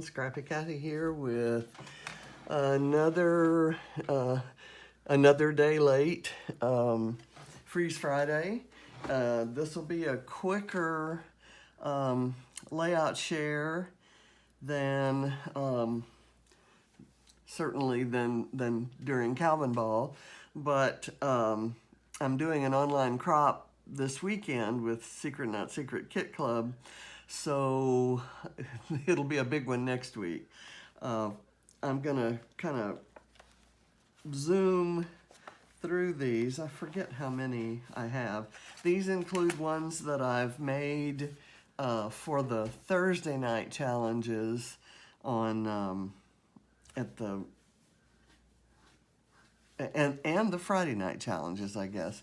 JoAnn, Scrappy Catty here with another day late, Freeze Friday. This will be a quicker layout share than certainly than during Calvin Ball, but I'm doing an online crop this weekend with Secret Not Secret Kit Club, so it'll be a big one next week. I'm gonna kind of zoom through these. I forget how many I have. These include ones that I've made for the Thursday night challenges on at the and the Friday night challenges, I guess,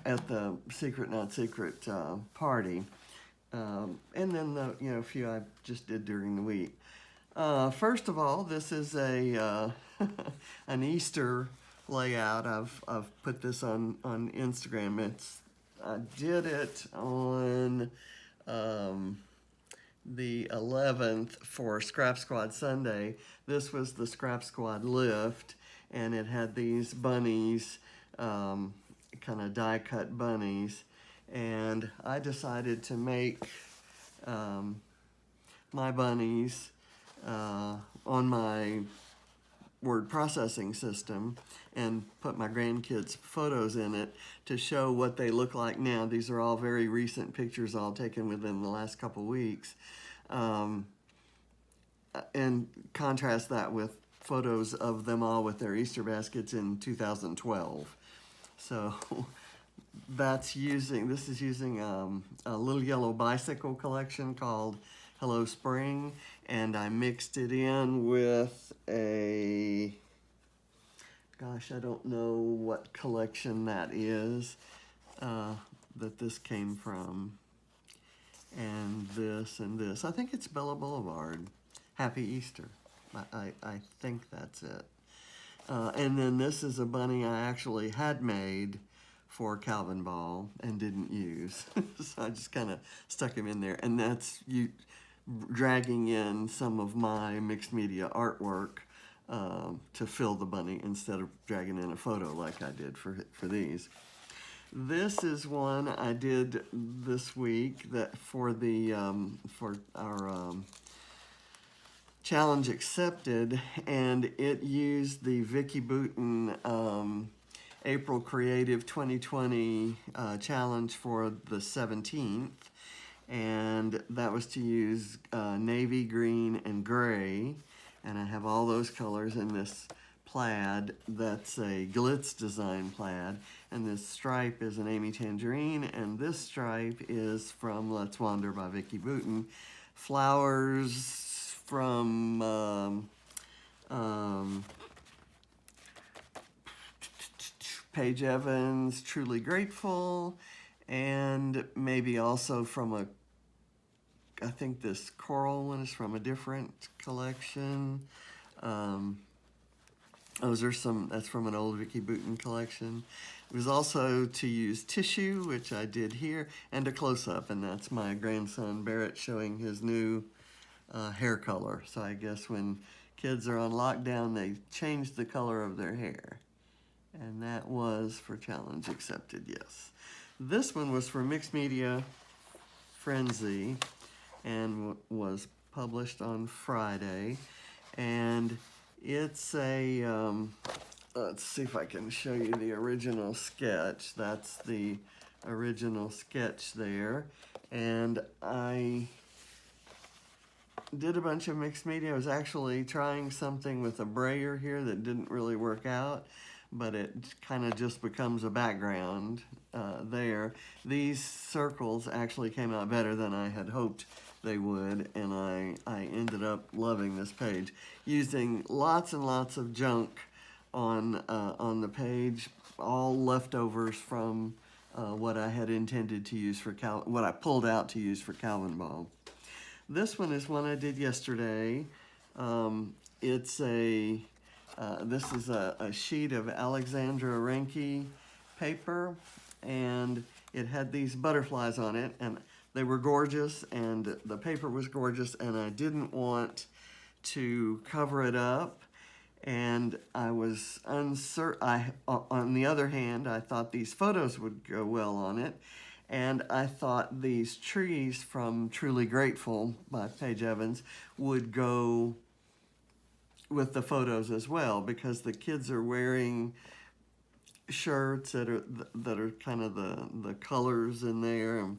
at the Secret Not Secret party, and then the a few I just did during the week. First of all, this is a an Easter layout. I've put this on Instagram. I did it on the 11th for Scrap Squad Sunday. This was the Scrap Squad lift, and it had these bunnies, kind of die cut bunnies, and I decided to make my bunnies on my word processing system and put my grandkids' photos in it to show what they look like now. These are all very recent pictures, all taken within the last couple weeks, and contrast that with photos of them all with their Easter baskets in 2012. So this is using a little yellow bicycle collection called Hello Spring, and I mixed it in with I don't know what collection that is that this came from, and this. I think it's Bella Boulevard. Happy Easter. I think that's it. And then this is a bunny I actually had made for Calvin Ball and didn't use. So I just kind of stuck him in there. And that's you dragging in some of my mixed media artwork to fill the bunny instead of dragging in a photo like I did for these. This is one I did this week that for our challenge accepted, and it used the Vicky Booten April Creative 2020 challenge for the 17th, and that was to use navy, green, and gray, and I have all those colors in this plaid that's a Glitz design plaid, and this stripe is an Amy Tangerine, and this stripe is from Let's Wander by Vicky Booten. Flowers from Paige Evans, Truly Grateful, and maybe also from I think this coral one is from a different collection. That's from an old Vicky Booten collection. It was also to use tissue, which I did here, and a close-up, and that's my grandson Barrett showing his new hair color. So I guess when kids are on lockdown, they change the color of their hair. And that was for challenge accepted, yes. This one was for Mixed Media Frenzy and was published on Friday. And it's a, let's see if I can show you the original sketch. That's the original sketch there. And I did a bunch of mixed media. I was actually trying something with a brayer here that didn't really work out, but it kind of just becomes a background there. These circles actually came out better than I had hoped they would, and I ended up loving this page. Using lots and lots of junk on the page, all leftovers from what I had intended to use for what I pulled out to use for Calvin Ball. This one is one I did yesterday. It's this is a sheet of Alexandra Renke paper, and it had these butterflies on it, and they were gorgeous, and the paper was gorgeous, and I didn't want to cover it up, and I was uncertain. On the other hand, I thought these photos would go well on it, and I thought these trees from Truly Grateful by Paige Evans would go with the photos as well, because the kids are wearing shirts that are kind of the colors in there. And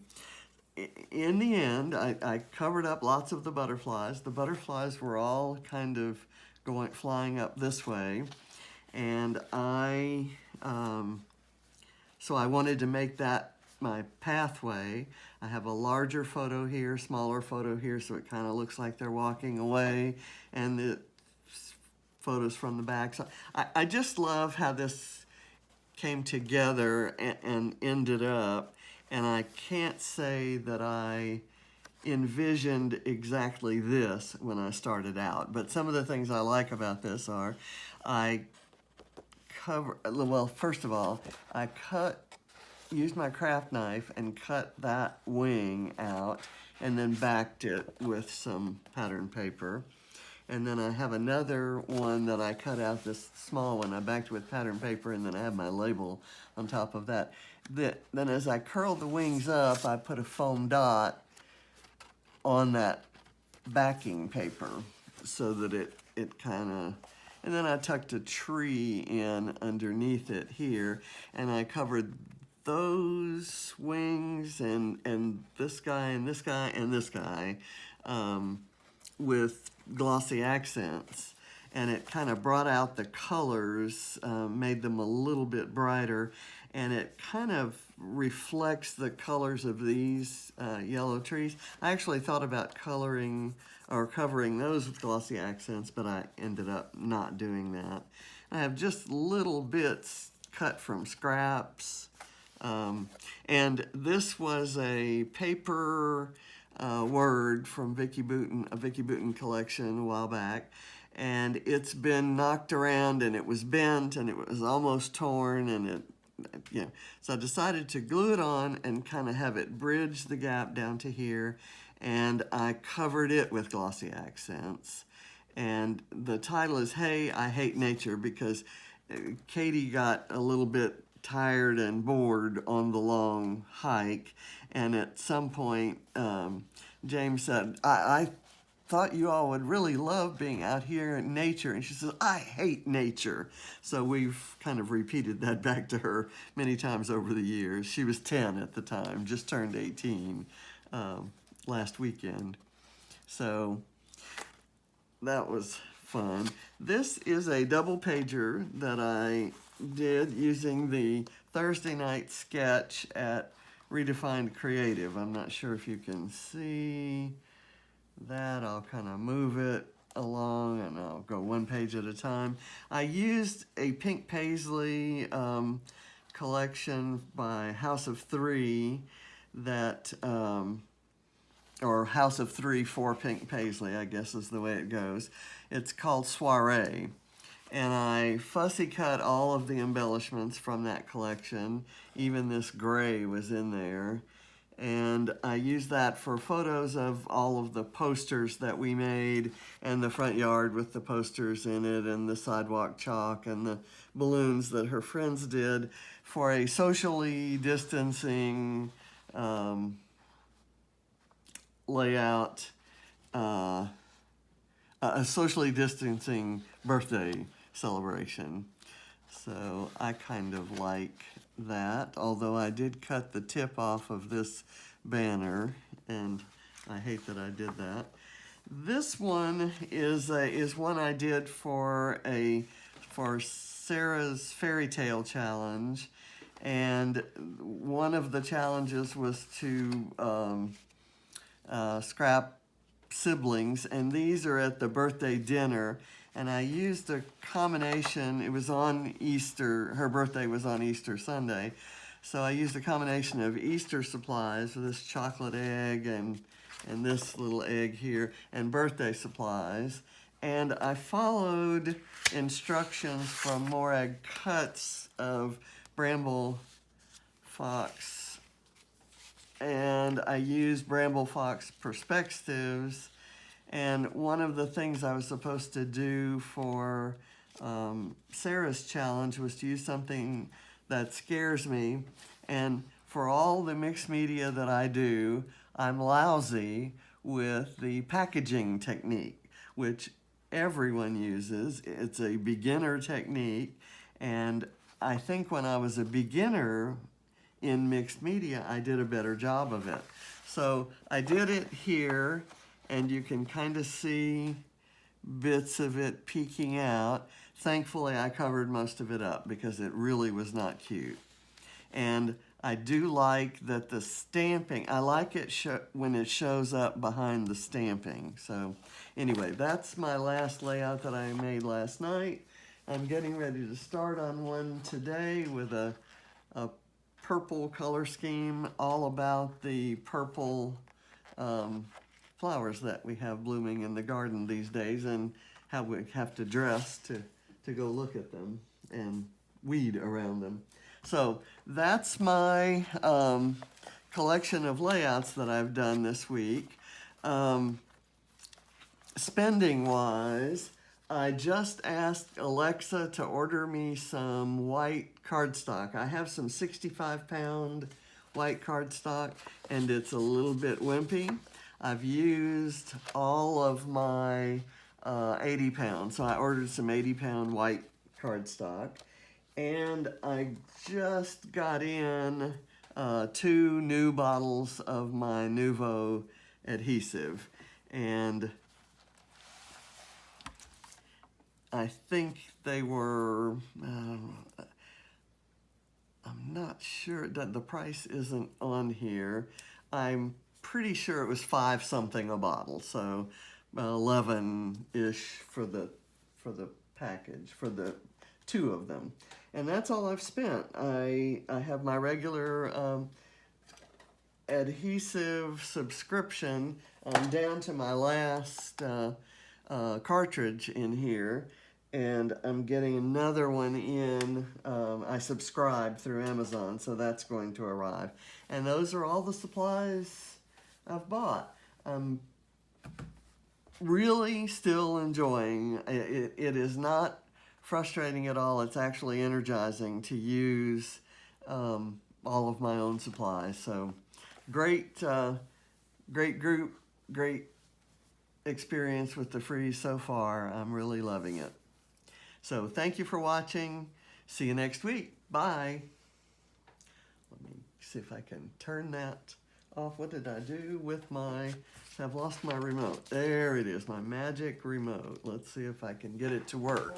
in the end, I covered up lots of the butterflies. The butterflies were all kind of flying up this way, and so I wanted to make that my pathway. I have a larger photo here, smaller photo here, so it kind of looks like they're walking away, and the photos from the back. So I just love how this came together and ended up, and I can't say that I envisioned exactly this when I started out, but some of the things I like about this are well, first of all, I used my craft knife and cut that wing out and then backed it with some pattern paper. And then I have another one that I cut out, this small one. I backed with pattern paper, and then I have my label on top of that. Then as I curled the wings up, I put a foam dot on that backing paper so that it kind of, and then I tucked a tree in underneath it here, and I covered those wings and this guy and this guy and this guy with glossy accents, and it kind of brought out the colors, made them a little bit brighter, and it kind of reflects the colors of these yellow trees. I actually thought about coloring or covering those with glossy accents, but I ended up not doing that. I have just little bits cut from scraps, and this was a paper word from Vicky Booten, a Vicky Booten collection a while back, and it's been knocked around, and it was bent, and it was almost torn, and so I decided to glue it on and kind of have it bridge the gap down to here, and I covered it with glossy accents. And the title is Hey, I Hate Nature, because Katie got a little bit tired and bored on the long hike, and at some point James said, I thought you all would really love being out here in nature, and she says, I hate nature. So we've kind of repeated that back to her many times over the years. She was 10 at the time, just turned 18 last weekend. So that was fun. This is a double pager that I did using the Thursday night sketch at Redefined Creative. I'm not sure if you can see that. I'll kind of move it along, and I'll go one page at a time. I used a Pink Paisley collection by House of Three that or House of Three for Pink Paisley, I guess is the way it goes. It's called Soiree. And I fussy cut all of the embellishments from that collection. Even this gray was in there. And I used that for photos of all of the posters that we made, and the front yard with the posters in it, and the sidewalk chalk, and the balloons that her friends did for a socially distancing layout, a socially distancing birthday celebration. So I kind of like that, although I did cut the tip off of this banner, and I hate that I did that. This one is one I did for Sarah's Fairy Tale Challenge, and one of the challenges was to scrap siblings, and these are at the birthday dinner. And I used a combination, it was on Easter, her birthday was on Easter Sunday, so I used a combination of Easter supplies, this chocolate egg and this little egg here, and birthday supplies. And I followed instructions from Morag Cuts of Bramble Fox, and I used Bramble Fox perspectives, And one of the things I was supposed to do for Sarah's challenge was to use something that scares me. And for all the mixed media that I do, I'm lousy with the packaging technique, which everyone uses. It's a beginner technique. And I think when I was a beginner in mixed media, I did a better job of it. So I did it here, and you can kind of see bits of it peeking out. Thankfully, I covered most of it up because it really was not cute. And I do like that the stamping, I like it when it shows up behind the stamping. So anyway, that's my last layout that I made last night. I'm getting ready to start on one today with a purple color scheme, all about the purple flowers that we have blooming in the garden these days, and how we have to dress to go look at them and weed around them. So that's my collection of layouts that I've done this week. Spending wise, I just asked Alexa to order me some white cardstock. I have some 65-pound white cardstock, and it's a little bit wimpy. I've used all of my 80 pounds, so I ordered some 80-pound white cardstock. And I just got in 2 new bottles of my Nuvo adhesive. And I think they were, I'm not sure, that the price isn't on here. I'm pretty sure it was 5 something a bottle, so 11-ish for the package, for the 2 of them. And that's all I've spent. I have my regular adhesive subscription. I'm down to my last cartridge in here, and I'm getting another one in. I subscribe through Amazon, so that's going to arrive. And those are all the supplies I've bought. I'm really still enjoying it. It is not frustrating at all. It's actually energizing to use all of my own supplies. So great, great group, great experience with the freeze so far. I'm really loving it. So thank you for watching. See you next week. Bye. Let me see if I can turn that off. What did I do with my, I've lost my remote. There it is, my magic remote. Let's see if I can get it to work.